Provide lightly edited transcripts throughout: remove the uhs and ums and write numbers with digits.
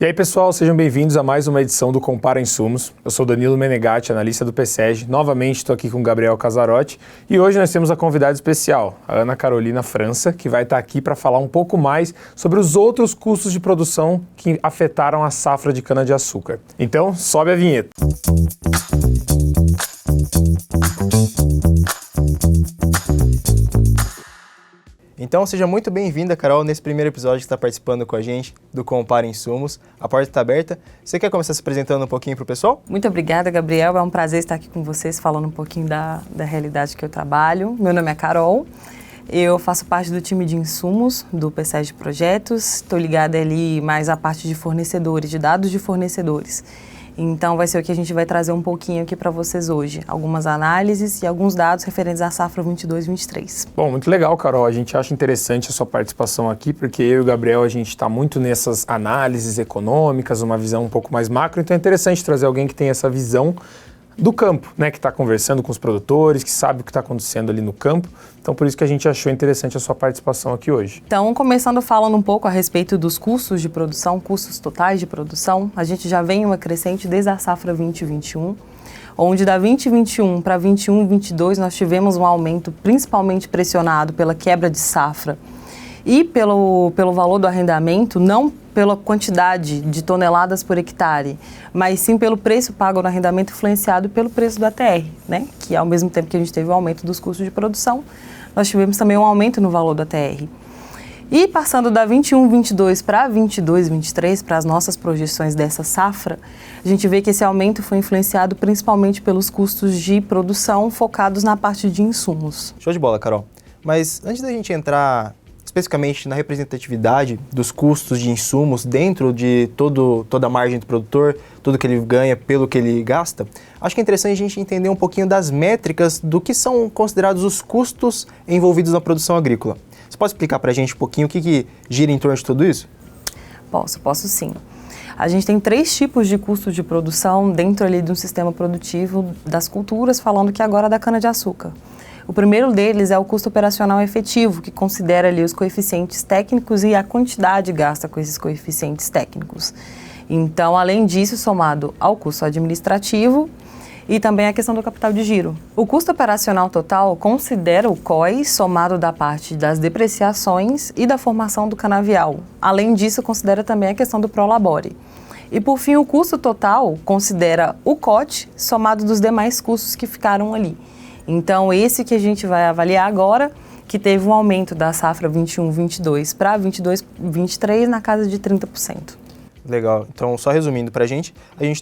E aí, pessoal, sejam bem-vindos a mais uma edição do Compara Insumos. Eu sou Danilo Menegatti, analista do PSEG. Novamente estou aqui com o Gabriel Casarotti e hoje nós temos a convidada especial, a Ana Carolina França, que vai estar aqui para falar um pouco mais sobre os outros custos de produção que afetaram a safra de cana-de-açúcar. Então, sobe a vinheta. Então, seja muito bem-vinda, Carol, nesse primeiro episódio que está participando com a gente do Compara Insumos. A porta está aberta. Você quer começar se apresentando um pouquinho para o pessoal? Muito obrigada, Gabriel. É um prazer estar aqui com vocês, falando um pouquinho da realidade que eu trabalho. Meu nome é Carol. Eu faço parte do time de insumos do PSEG Projetos. Estou ligada ali mais à parte de fornecedores, de dados de fornecedores. Então, vai ser o que a gente vai trazer um pouquinho aqui para vocês hoje. Algumas análises e alguns dados referentes à safra 22-23. Bom, muito legal, Carol. A gente acha interessante a sua participação aqui, porque eu e o Gabriel, a gente está muito nessas análises econômicas, uma visão um pouco mais macro. Então, é interessante trazer alguém que tem essa visão do campo, né, que está conversando com os produtores, que sabe o que está acontecendo ali no campo. Então, por isso que a gente achou interessante a sua participação aqui hoje. Então, começando falando um pouco a respeito dos custos de produção, custos totais de produção, a gente já vem uma crescente desde a safra 2021, onde da 2021 para 21-22 nós tivemos um aumento principalmente pressionado pela quebra de safra e pelo valor do arrendamento, não pela quantidade de toneladas por hectare, mas sim pelo preço pago no arrendamento influenciado pelo preço do ATR, né? Que ao mesmo tempo que a gente teve o aumento dos custos de produção, nós tivemos também um aumento no valor do ATR. E passando da 21-22 para 22-23, para as nossas projeções dessa safra, a gente vê que esse aumento foi influenciado principalmente pelos custos de produção focados na parte de insumos. Show de bola, Carol. Mas antes da gente entrar especificamente na representatividade dos custos de insumos dentro de toda a margem do produtor, tudo que ele ganha pelo que ele gasta, acho que é interessante a gente entender um pouquinho das métricas do que são considerados os custos envolvidos na produção agrícola. Você pode explicar para a gente um pouquinho o que gira em torno de tudo isso? Posso sim. A gente tem 3 tipos de custos de produção dentro ali de um sistema produtivo das culturas, falando que agora é da cana-de-açúcar. O primeiro deles é o custo operacional efetivo, que considera ali os coeficientes técnicos e a quantidade gasta com esses coeficientes técnicos. Então, além disso, somado ao custo administrativo e também a questão do capital de giro. O custo operacional total considera o COI somado da parte das depreciações e da formação do canavial. Além disso, considera também a questão do prolabore. E, por fim, o custo total considera o COT somado dos demais custos que ficaram ali. Então, esse que a gente vai avaliar agora, que teve um aumento da safra 21-22 para 22-23 na casa de 30%. Legal. Então, só resumindo para a gente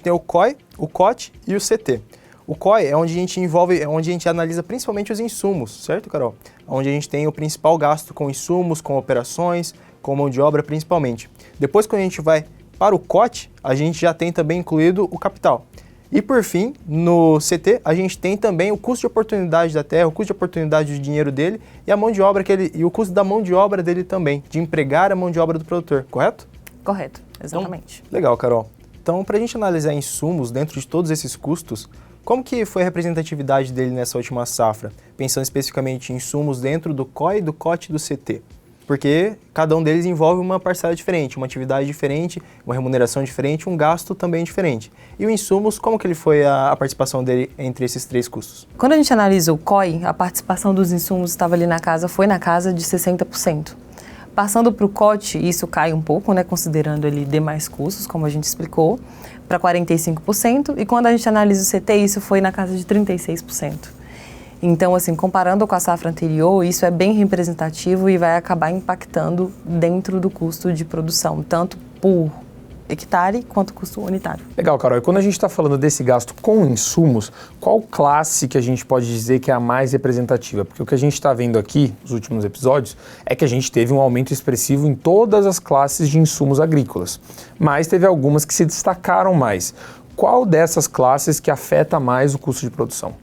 tem o COI, o COT e o CT. O COI é onde a gente analisa principalmente os insumos, certo, Carol? Onde a gente tem o principal gasto com insumos, com operações, com mão de obra principalmente. Depois, quando a gente vai para o COT, a gente já tem também incluído o capital. E por fim, no CT, a gente tem também o custo de oportunidade da terra, o custo de oportunidade do dinheiro dele e a mão de obra e o custo da mão de obra dele também, de empregar a mão de obra do produtor, correto? Correto, exatamente. Então, legal, Carol. Então, para a gente analisar insumos dentro de todos esses custos, como que foi a representatividade dele nessa última safra? Pensando especificamente em insumos dentro do COI, do COT e do CT. Porque cada um deles envolve uma parcela diferente, uma atividade diferente, uma remuneração diferente, um gasto também diferente. E o insumos, como que ele foi a participação dele entre esses 3 custos? Quando a gente analisa o COI, a participação dos insumos estava ali foi na casa de 60%. Passando para o COT, isso cai um pouco, né, considerando ali demais custos, como a gente explicou, para 45%. E quando a gente analisa o CT, isso foi na casa de 36%. Então, assim, comparando com a safra anterior, isso é bem representativo e vai acabar impactando dentro do custo de produção, tanto por hectare quanto custo unitário. Legal, Carol. E quando a gente está falando desse gasto com insumos, qual classe que a gente pode dizer que é a mais representativa? Porque o que a gente está vendo aqui nos últimos episódios é que a gente teve um aumento expressivo em todas as classes de insumos agrícolas, mas teve algumas que se destacaram mais. Qual dessas classes que afeta mais o custo de produção?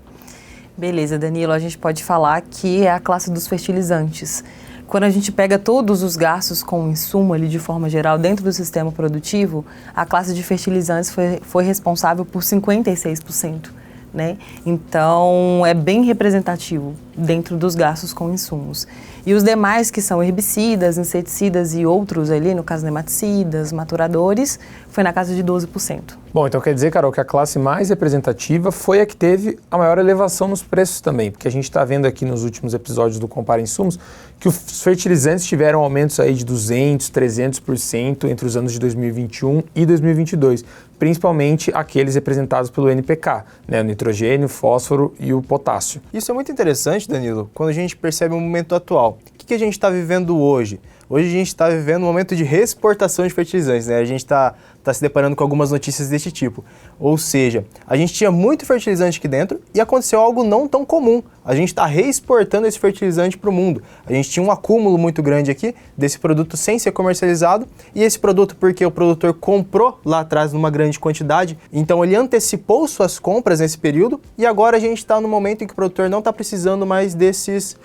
Beleza, Danilo, a gente pode falar que é a classe dos fertilizantes. Quando a gente pega todos os gastos com insumo ali de forma geral dentro do sistema produtivo, a classe de fertilizantes foi responsável por 56%, né? Então, é bem representativo dentro dos gastos com insumos. E os demais, que são herbicidas, inseticidas e outros ali, no caso nematicidas, maturadores, foi na casa de 12%. Bom, então quer dizer, Carol, que a classe mais representativa foi a que teve a maior elevação nos preços também, porque a gente está vendo aqui nos últimos episódios do Compara Insumos que os fertilizantes tiveram aumentos aí de 200%, 300% entre os anos de 2021 e 2022, principalmente aqueles representados pelo NPK, né, o nitrogênio, o fósforo e o potássio. Isso é muito interessante, Danilo, quando a gente percebe o momento atual. O que a gente está vivendo hoje? Hoje a gente está vivendo um momento de reexportação de fertilizantes, né? A gente está se deparando com algumas notícias desse tipo. Ou seja, a gente tinha muito fertilizante aqui dentro e aconteceu algo não tão comum. A gente está reexportando esse fertilizante para o mundo. A gente tinha um acúmulo muito grande aqui desse produto sem ser comercializado, e esse produto porque o produtor comprou lá atrás numa grande quantidade, então ele antecipou suas compras nesse período, e agora a gente está no momento em que o produtor não está precisando mais desses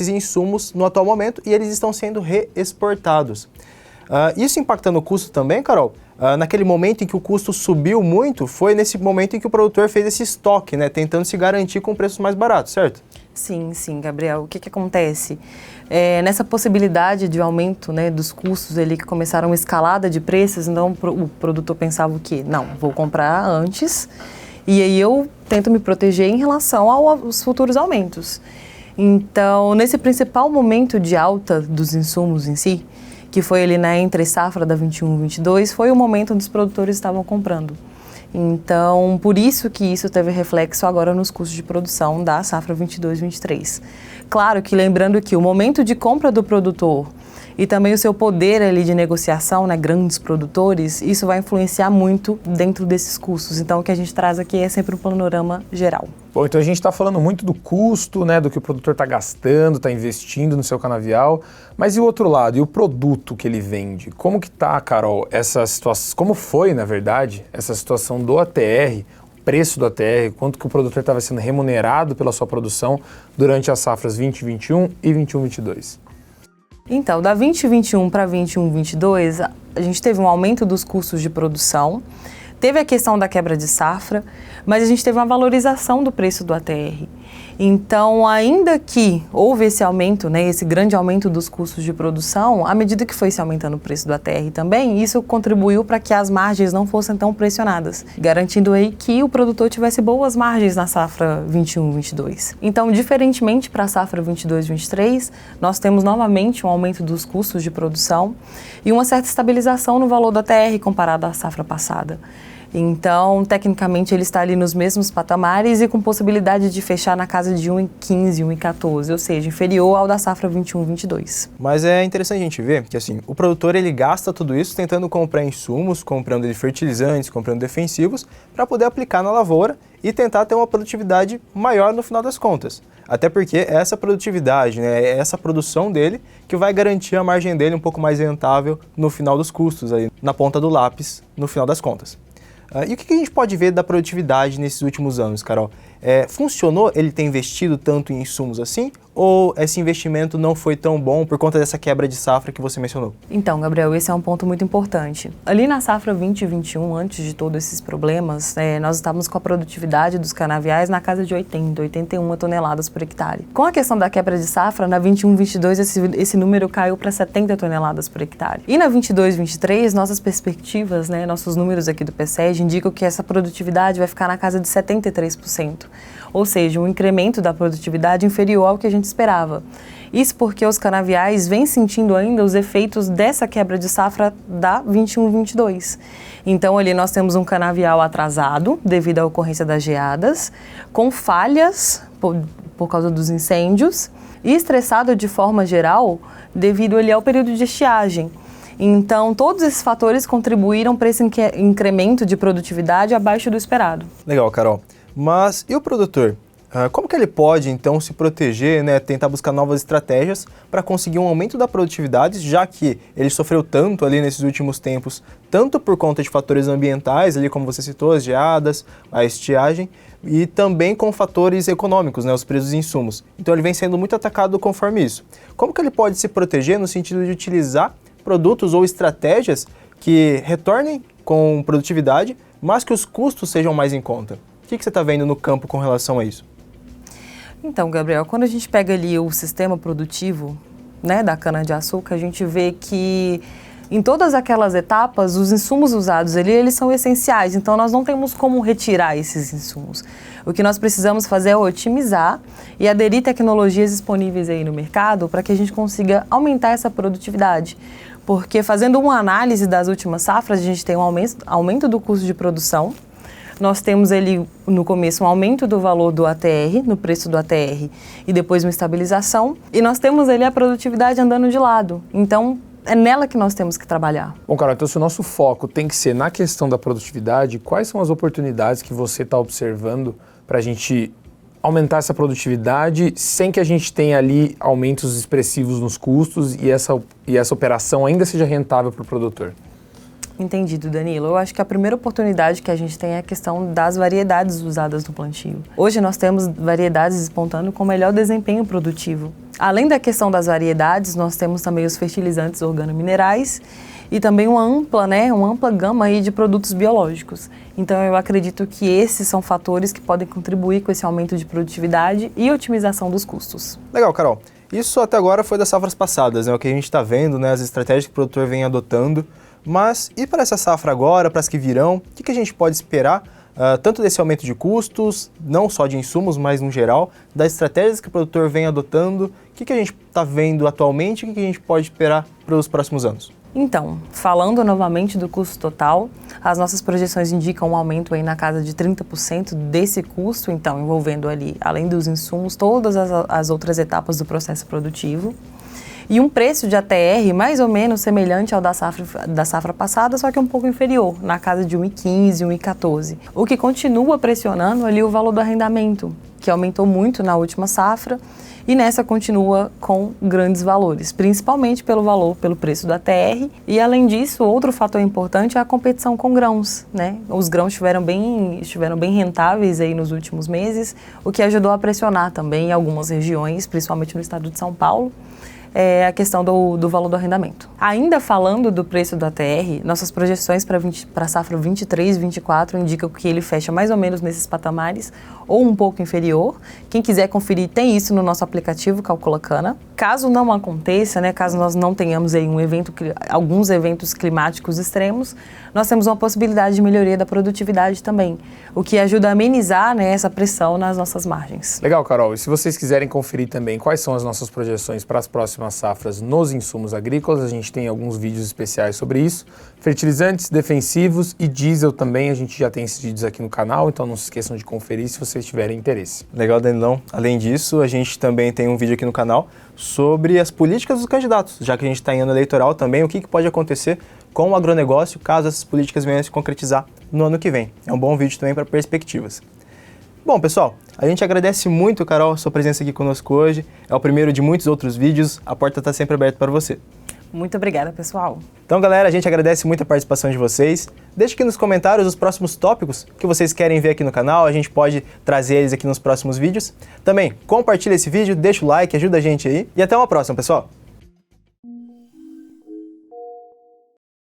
insumos no atual momento, e eles estão sendo reexportados. Isso impactando o custo também, Carol? Naquele momento em que o custo subiu muito, foi nesse momento em que o produtor fez esse estoque, né, tentando se garantir com preços mais baratos, certo? Sim, Gabriel. O que acontece? Nessa possibilidade de aumento, né, dos custos ali, que começaram uma escalada de preços, então o produtor pensava o quê? Não, vou comprar antes e aí eu tento me proteger em relação aos futuros aumentos. Então, nesse principal momento de alta dos insumos em si, que foi ali na entre safra da 21-22, foi o momento onde os produtores estavam comprando. Então, por isso que isso teve reflexo agora nos custos de produção da safra 22-23. Claro que lembrando que o momento de compra do produtor e também o seu poder ali de negociação, né, grandes produtores, isso vai influenciar muito dentro desses custos. Então, o que a gente traz aqui é sempre um panorama geral. Bom, então a gente está falando muito do custo, né, do que o produtor está gastando, está investindo no seu canavial, mas e o outro lado, e o produto que ele vende? Como que tá, Carol, essa situação, como foi, na verdade, essa situação do ATR, o preço do ATR, quanto que o produtor estava sendo remunerado pela sua produção durante as safras 2021 e 21-22? Então, da 2021 para 21-22, a gente teve um aumento dos custos de produção, teve a questão da quebra de safra, mas a gente teve uma valorização do preço do ATR. Então, ainda que houve esse aumento, né, esse grande aumento dos custos de produção, à medida que foi se aumentando o preço do ATR também, isso contribuiu para que as margens não fossem tão pressionadas, garantindo aí que o produtor tivesse boas margens na safra 21-22. Então, diferentemente para a safra 22-23, nós temos novamente um aumento dos custos de produção e uma certa estabilização no valor do ATR comparado à safra passada. Então, tecnicamente, ele está ali nos mesmos patamares e com possibilidade de fechar na casa de 1,15, 1,14, ou seja, inferior ao da safra 21-22. Mas é interessante a gente ver que, assim, o produtor ele gasta tudo isso tentando comprar insumos, comprando fertilizantes, comprando defensivos, para poder aplicar na lavoura e tentar ter uma produtividade maior no final das contas. Até porque é essa produtividade, né, é essa produção dele que vai garantir a margem dele um pouco mais rentável no final dos custos, aí, na ponta do lápis, no final das contas. E o que a gente pode ver da produtividade nesses últimos anos, Carol? Funcionou ele ter investido tanto em insumos assim? Ou esse investimento não foi tão bom por conta dessa quebra de safra que você mencionou? Então, Gabriel, esse é um ponto muito importante. Ali na safra 2021, antes de todos esses problemas, nós estávamos com a produtividade dos canaviais na casa de 81 toneladas por hectare. Com a questão da quebra de safra, na 21-22 esse número caiu para 70 toneladas por hectare. E na 22-23, nossas perspectivas, né, nossos números aqui do PSEG indicam que essa produtividade vai ficar na casa de 73%. Ou seja, um incremento da produtividade inferior ao que a gente esperava. Isso porque os canaviais vêm sentindo ainda os efeitos dessa quebra de safra da 21-22. Então, ali nós temos um canavial atrasado devido à ocorrência das geadas, com falhas por causa dos incêndios e estressado de forma geral devido ali ao período de estiagem. Então, todos esses fatores contribuíram para esse incremento de produtividade abaixo do esperado. Legal, Carol. Mas e o produtor? Como que ele pode, então, se proteger, né, tentar buscar novas estratégias para conseguir um aumento da produtividade, já que ele sofreu tanto ali nesses últimos tempos, tanto por conta de fatores ambientais, ali como você citou, as geadas, a estiagem, e também com fatores econômicos, né, os preços de insumos. Então, ele vem sendo muito atacado conforme isso. Como que ele pode se proteger no sentido de utilizar produtos ou estratégias que retornem com produtividade, mas que os custos sejam mais em conta? O que você está vendo no campo com relação a isso? Então, Gabriel, quando a gente pega ali o sistema produtivo, né, da cana-de-açúcar, a gente vê que em todas aquelas etapas, os insumos usados ali, eles são essenciais. Então, nós não temos como retirar esses insumos. O que nós precisamos fazer é otimizar e aderir tecnologias disponíveis aí no mercado para que a gente consiga aumentar essa produtividade. Porque fazendo uma análise das últimas safras, a gente tem um aumento do custo de produção. Nós temos ali, no começo, um aumento do valor do ATR, no preço do ATR, e depois uma estabilização. E nós temos ali a produtividade andando de lado. Então, é nela que nós temos que trabalhar. Bom, Carol, então se o nosso foco tem que ser na questão da produtividade, quais são as oportunidades que você está observando para a gente aumentar essa produtividade sem que a gente tenha ali aumentos expressivos nos custos e essa operação ainda seja rentável para o produtor? Entendido, Danilo. Eu acho que a primeira oportunidade que a gente tem é a questão das variedades usadas no plantio. Hoje nós temos variedades despontando com melhor desempenho produtivo. Além da questão das variedades, nós temos também os fertilizantes organominerais e também uma ampla gama aí de produtos biológicos. Então eu acredito que esses são fatores que podem contribuir com esse aumento de produtividade e otimização dos custos. Legal, Carol. Isso até agora foi das safras passadas, né? O que a gente está vendo, né? As estratégias que o produtor vem adotando. Mas e para essa safra agora, para as que virão, o que a gente pode esperar, tanto desse aumento de custos, não só de insumos, mas no geral, das estratégias que o produtor vem adotando, o que a gente está vendo atualmente e o que a gente pode esperar para os próximos anos? Então, falando novamente do custo total, as nossas projeções indicam um aumento aí na casa de 30% desse custo, então envolvendo ali, além dos insumos, todas as outras etapas do processo produtivo. E um preço de ATR mais ou menos semelhante ao da safra passada, só que um pouco inferior, na casa de 1,15, 1,14. O que continua pressionando ali o valor do arrendamento, que aumentou muito na última safra, e nessa continua com grandes valores, principalmente pelo preço do ATR. E além disso, outro fator importante é a competição com grãos, né? Os grãos estiveram bem rentáveis aí nos últimos meses, o que ajudou a pressionar também em algumas regiões, principalmente no estado de São Paulo, a questão do valor do arrendamento. Ainda falando do preço do ATR, nossas projeções para a safra 23, 24 indicam que ele fecha mais ou menos nesses patamares ou um pouco inferior. Quem quiser conferir, tem isso no nosso aplicativo Calcula Cana. Caso não aconteça, né, caso nós não tenhamos aí alguns eventos climáticos extremos, nós temos uma possibilidade de melhoria da produtividade também, o que ajuda a amenizar, né, essa pressão nas nossas margens. Legal, Carol. E se vocês quiserem conferir também quais são as nossas projeções para as próximas safras nos insumos agrícolas, a gente tem alguns vídeos especiais sobre isso. Fertilizantes, defensivos e diesel também, a gente já tem esses vídeos aqui no canal, então não se esqueçam de conferir se vocês tiverem interesse. Legal, Danilão. Além disso, a gente também tem um vídeo aqui no canal sobre as políticas dos candidatos, já que a gente está em ano eleitoral também, o que pode acontecer com o agronegócio caso essas políticas venham a se concretizar no ano que vem. É um bom vídeo também para perspectivas. Bom, pessoal, a gente agradece muito, Carol, a sua presença aqui conosco hoje. É o primeiro de muitos outros vídeos. A porta está sempre aberta para você. Muito obrigada, pessoal. Então, galera, a gente agradece muito a participação de vocês. Deixe aqui nos comentários os próximos tópicos que vocês querem ver aqui no canal. A gente pode trazer eles aqui nos próximos vídeos. Também, compartilha esse vídeo, deixa o like, ajuda a gente aí. E até uma próxima, pessoal.